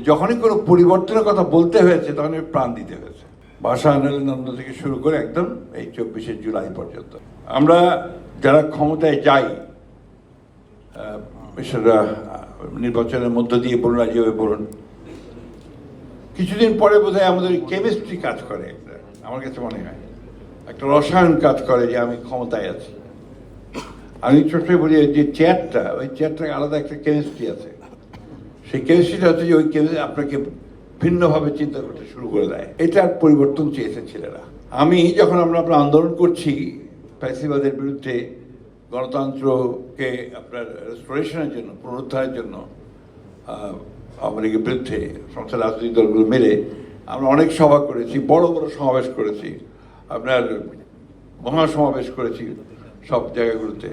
যখনই কোনো পরিবর্তনের কথা বলতে হয়েছে তখন প্রাণ দিতে হয়েছে। ভাষা আন্দোলন থেকে শুরু করে একদম এই 24শে জুলাই পর্যন্ত আমরা যারা ক্ষমতায় যাই, সেটা নির্বাচনের মধ্য দিয়ে বলুন আর যেভাবে বলুন, কিছুদিন পরে বোধহয় আমাদের কেমিস্ট্রি কাজ করে, আমার কাছে মনে হয় একটা রসায়ন কাজ করে যে আমি ক্ষমতায় আছি। আমি ছোট্ট বলি যে চেয়ারটা, ওই চেয়ারটা আলাদা একটা কেমিস্ট্রি আছে। সেই কেমিস্ট্রিটা হচ্ছে যে ওই কেমিস্ট্রি আপনাকে ভিন্নভাবে চিন্তা করতে শুরু করে দেয়। এটার পরিবর্তন চেয়েছে ছেলেরা। আমি যখন আমরা আন্দোলন করছি ফ্যাসিবাদের বিরুদ্ধে, গণতন্ত্রকে আপনার রেস্টোরেশনের জন্য, পুনরুদ্ধারের জন্য, আওয়ামী লীগের বিরুদ্ধে সমস্ত রাজনৈতিক দলগুলো মিলে আমরা অনেক সভা করেছি, বড় বড় সমাবেশ করেছি, আপনার মহাসমাবেশ করেছি সব জায়গাগুলোতে।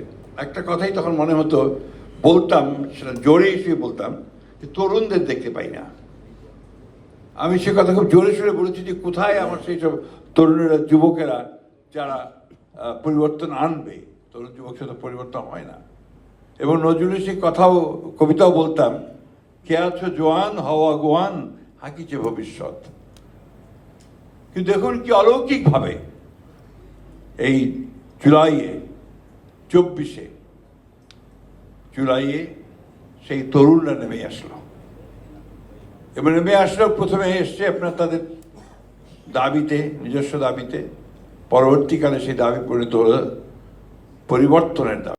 একটা কথাই তখন মনে হতো, বলতাম, সেটা জোরে শুয়ে বলতাম যে তরুণদের দেখতে পাই না। আমি সে কথা খুব জোরে সুরে বলেছি যে কোথায় আমার সেই সব তরুণেরা, যুবকেরা যারা পরিবর্তন আনবে। তরুণ যুবক সাথে পরিবর্তন হয় না। এবং নজরুলের সেই কথাও, কবিতাও বলতাম, কে আছো জোয়ান হওয়া গোয়ান হাকিছে ভবিষ্যৎ। কিন্তু দেখুন কি অলৌকিকভাবে এই জুলাইয়ে, 24শে জুলাইয়ে সেই তরুণরা নেমে আসলো। এবং নেমে আসলো, প্রথমে এসছে আপনার তাদের দাবিতে, নিজস্ব দাবিতে, পরবর্তীকালে সেই দাবি পরিণত হল পরিবর্তনের দাবি।